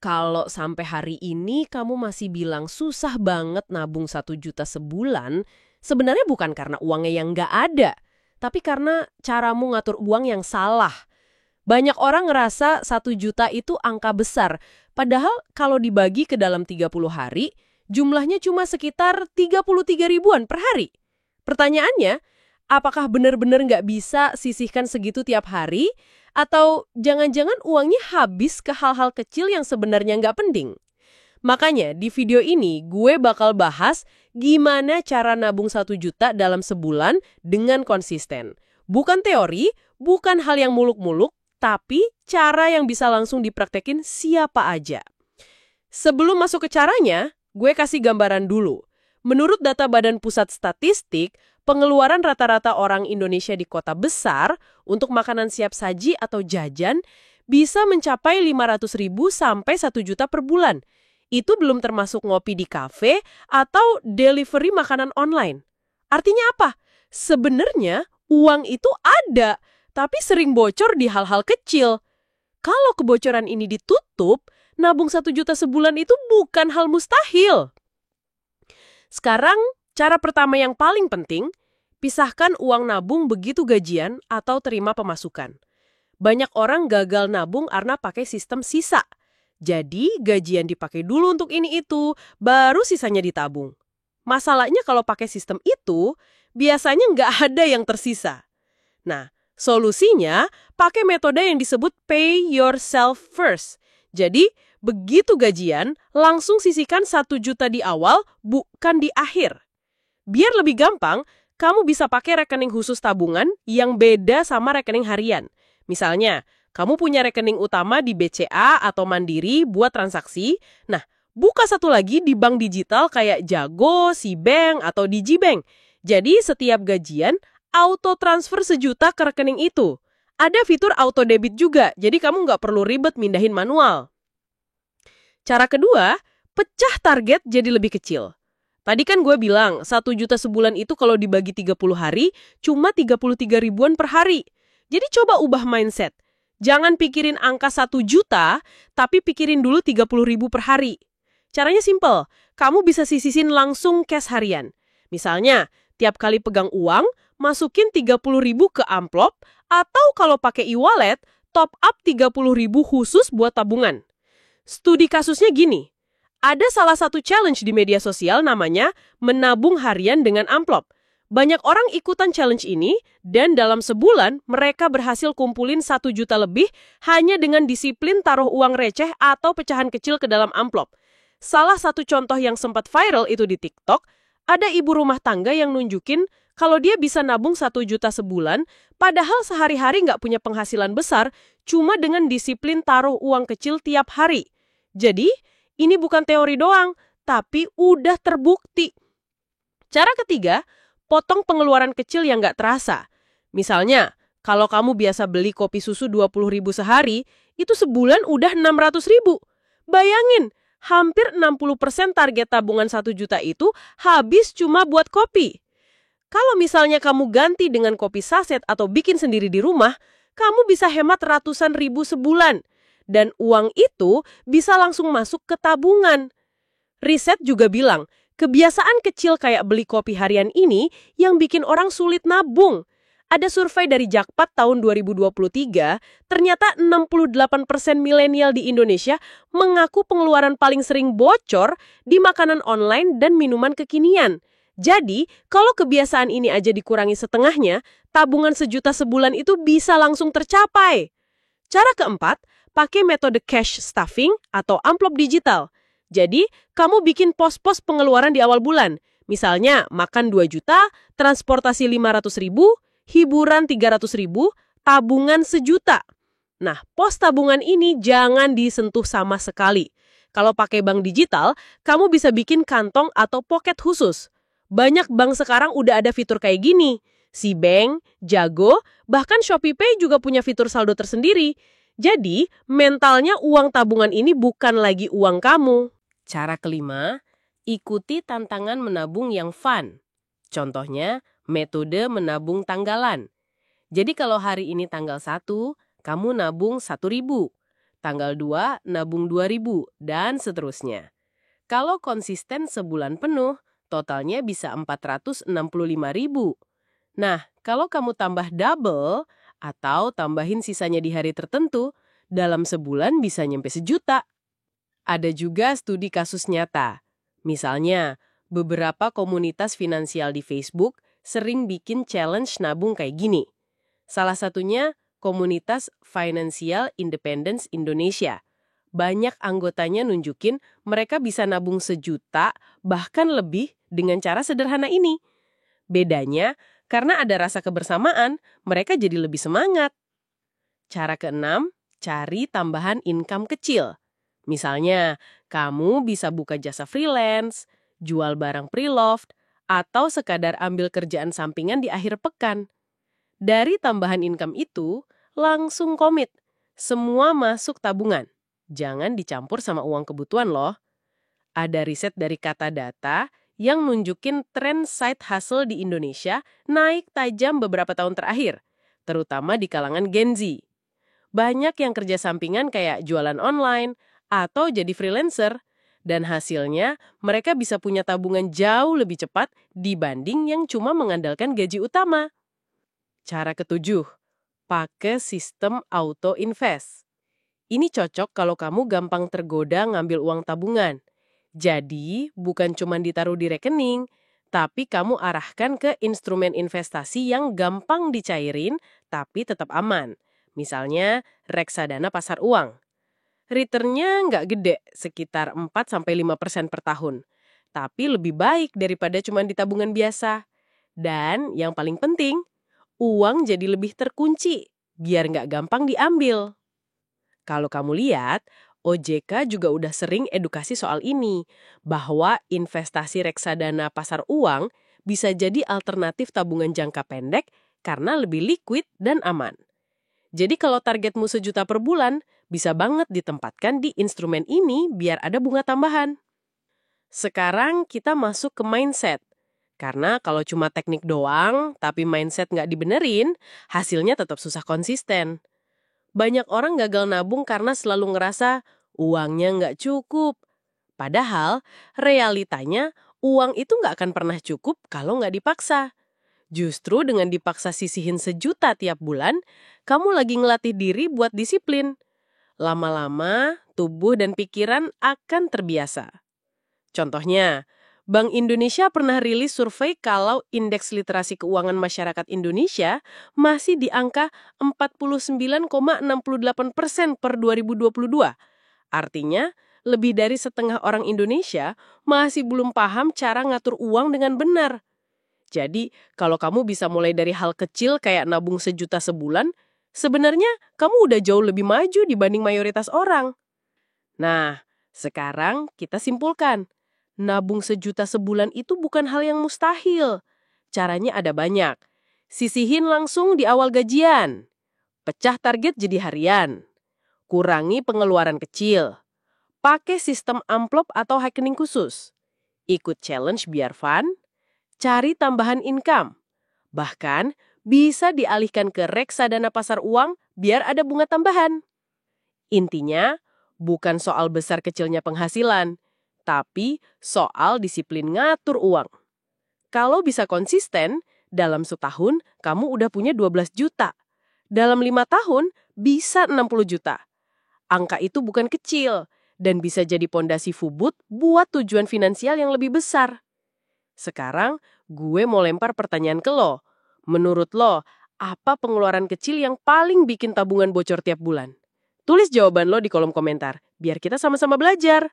Kalau sampai hari ini kamu masih bilang susah banget nabung 1 juta sebulan, sebenarnya bukan karena uangnya yang nggak ada, tapi karena caramu ngatur uang yang salah. Banyak orang ngerasa 1 juta itu angka besar, padahal kalau dibagi ke dalam 30 hari, jumlahnya cuma sekitar 33 ribuan per hari. Pertanyaannya, apakah benar-benar nggak bisa sisihkan segitu tiap hari? Atau jangan-jangan uangnya habis ke hal-hal kecil yang sebenarnya nggak penting? Makanya di video ini gue bakal bahas gimana cara nabung 1 juta dalam sebulan dengan konsisten. Bukan teori, bukan hal yang muluk-muluk, tapi cara yang bisa langsung dipraktekin siapa aja. Sebelum masuk ke caranya, gue kasih gambaran dulu. Menurut data Badan Pusat Statistik, pengeluaran rata-rata orang Indonesia di kota besar untuk makanan siap saji atau jajan bisa mencapai 500.000 sampai 1 juta per bulan. Itu belum termasuk ngopi di kafe atau delivery makanan online. Artinya apa? Sebenarnya uang itu ada, tapi sering bocor di hal-hal kecil. Kalau kebocoran ini ditutup, nabung 1 juta sebulan itu bukan hal mustahil. Sekarang, cara pertama yang paling penting, pisahkan uang nabung begitu gajian atau terima pemasukan. Banyak orang gagal nabung karena pakai sistem sisa. Jadi, gajian dipakai dulu untuk ini itu, baru sisanya ditabung. Masalahnya kalau pakai sistem itu, biasanya nggak ada yang tersisa. Nah, solusinya pakai metode yang disebut pay yourself first. Jadi, begitu gajian, langsung sisihkan 1 juta di awal, bukan di akhir. Biar lebih gampang, kamu bisa pakai rekening khusus tabungan yang beda sama rekening harian. Misalnya, kamu punya rekening utama di BCA atau Mandiri buat transaksi. Nah, buka satu lagi di bank digital kayak Jago, Sibank, atau Digibank. Jadi, setiap gajian, auto transfer 1 juta ke rekening itu. Ada fitur auto debit juga, jadi kamu nggak perlu ribet mindahin manual. Cara kedua, pecah target jadi lebih kecil. Tadi kan gue bilang, 1 juta sebulan itu kalau dibagi 30 hari, cuma 33 ribuan per hari. Jadi coba ubah mindset. Jangan pikirin angka 1 juta, tapi pikirin dulu 30 ribu per hari. Caranya simple, kamu bisa sisihin langsung cash harian. Misalnya, tiap kali pegang uang, masukin 30 ribu ke amplop, atau kalau pakai e-wallet, top up 30 ribu khusus buat tabungan. Studi kasusnya gini, ada salah satu challenge di media sosial namanya menabung harian dengan amplop. Banyak orang ikutan challenge ini dan dalam sebulan mereka berhasil kumpulin 1 juta lebih hanya dengan disiplin taruh uang receh atau pecahan kecil ke dalam amplop. Salah satu contoh yang sempat viral itu di TikTok, ada ibu rumah tangga yang nunjukin kalau dia bisa nabung 1 juta sebulan, padahal sehari-hari nggak punya penghasilan besar, cuma dengan disiplin taruh uang kecil tiap hari. Jadi, ini bukan teori doang, tapi udah terbukti. Cara ketiga, potong pengeluaran kecil yang nggak terasa. Misalnya, kalau kamu biasa beli kopi susu 20 ribu sehari, itu sebulan udah 600 ribu. Bayangin, hampir 60% target tabungan 1 juta itu habis cuma buat kopi. Kalau misalnya kamu ganti dengan kopi saset atau bikin sendiri di rumah, kamu bisa hemat ratusan ribu sebulan. Dan uang itu bisa langsung masuk ke tabungan. Riset juga bilang, kebiasaan kecil kayak beli kopi harian ini yang bikin orang sulit nabung. Ada survei dari Jakpat tahun 2023, ternyata 68% milenial di Indonesia mengaku pengeluaran paling sering bocor di makanan online dan minuman kekinian. Jadi, kalau kebiasaan ini aja dikurangi setengahnya, tabungan 1 juta sebulan itu bisa langsung tercapai. Cara keempat, pakai metode cash stuffing atau amplop digital. Jadi, kamu bikin pos-pos pengeluaran di awal bulan. Misalnya, makan 2 juta, transportasi 500 ribu, hiburan 300 ribu, tabungan 1 juta. Nah, pos tabungan ini jangan disentuh sama sekali. Kalau pakai bank digital, kamu bisa bikin kantong atau pocket khusus. Banyak bank sekarang udah ada fitur kayak gini. Sibank, Jago, bahkan ShopeePay juga punya fitur saldo tersendiri. Jadi, mentalnya uang tabungan ini bukan lagi uang kamu. Cara kelima, ikuti tantangan menabung yang fun. Contohnya, metode menabung tanggalan. Jadi kalau hari ini tanggal 1, kamu nabung 1 ribu. Tanggal 2, nabung 2.000, dan seterusnya. Kalau konsisten sebulan penuh, totalnya bisa 465.000. Nah, kalau kamu tambah double atau tambahin sisanya di hari tertentu, dalam sebulan bisa nyampe 1 juta. Ada juga studi kasus nyata. Misalnya, beberapa komunitas finansial di Facebook sering bikin challenge nabung kayak gini. Salah satunya komunitas Financial Independence Indonesia. Banyak anggotanya nunjukin mereka bisa nabung 1 juta, bahkan lebih dengan cara sederhana ini. Bedanya, karena ada rasa kebersamaan, mereka jadi lebih semangat. Cara keenam, cari tambahan income kecil. Misalnya, kamu bisa buka jasa freelance, jual barang pre-loved, atau sekadar ambil kerjaan sampingan di akhir pekan. Dari tambahan income itu, langsung komit. Semua masuk tabungan. Jangan dicampur sama uang kebutuhan loh. Ada riset dari Kata Data yang nunjukin tren side hustle di Indonesia naik tajam beberapa tahun terakhir, terutama di kalangan Gen Z. Banyak yang kerja sampingan kayak jualan online atau jadi freelancer, dan hasilnya mereka bisa punya tabungan jauh lebih cepat dibanding yang cuma mengandalkan gaji utama. Cara ketujuh, pakai sistem auto invest. Ini cocok kalau kamu gampang tergoda ngambil uang tabungan. Jadi, bukan cuma ditaruh di rekening, tapi kamu arahkan ke instrumen investasi yang gampang dicairin tapi tetap aman. Misalnya, reksadana pasar uang. Returnnya nggak gede, sekitar 4-5% per tahun. Tapi lebih baik daripada cuma di tabungan biasa. Dan yang paling penting, uang jadi lebih terkunci, biar nggak gampang diambil. Kalau kamu lihat, OJK juga udah sering edukasi soal ini, bahwa investasi reksadana pasar uang bisa jadi alternatif tabungan jangka pendek karena lebih liquid dan aman. Jadi kalau targetmu 1 juta per bulan, bisa banget ditempatkan di instrumen ini biar ada bunga tambahan. Sekarang kita masuk ke mindset. Karena kalau cuma teknik doang, tapi mindset nggak dibenerin, hasilnya tetap susah konsisten. Banyak orang gagal nabung karena selalu ngerasa uangnya nggak cukup. Padahal, realitanya uang itu nggak akan pernah cukup kalau nggak dipaksa. Justru dengan dipaksa sisihin 1 juta tiap bulan, kamu lagi ngelatih diri buat disiplin. Lama-lama, tubuh dan pikiran akan terbiasa. Contohnya, Bank Indonesia pernah rilis survei kalau indeks literasi keuangan masyarakat Indonesia masih di angka 49,68% per 2022. Artinya, lebih dari setengah orang Indonesia masih belum paham cara ngatur uang dengan benar. Jadi, kalau kamu bisa mulai dari hal kecil kayak nabung 1 juta sebulan, sebenarnya kamu udah jauh lebih maju dibanding mayoritas orang. Nah, sekarang kita simpulkan. Nabung 1 juta sebulan itu bukan hal yang mustahil. Caranya ada banyak. Sisihin langsung di awal gajian. Pecah target jadi harian. Kurangi pengeluaran kecil. Pakai sistem amplop atau rekening khusus. Ikut challenge biar fun. Cari tambahan income. Bahkan bisa dialihkan ke reksadana pasar uang biar ada bunga tambahan. Intinya, bukan soal besar kecilnya penghasilan, tapi soal disiplin ngatur uang. Kalau bisa konsisten, dalam setahun kamu udah punya 12 juta. Dalam 5 tahun bisa 60 juta. Angka itu bukan kecil dan bisa jadi pondasi fubut buat tujuan finansial yang lebih besar. Sekarang gue mau lempar pertanyaan ke lo. Menurut lo, apa pengeluaran kecil yang paling bikin tabungan bocor tiap bulan? Tulis jawaban lo di kolom komentar, biar kita sama-sama belajar.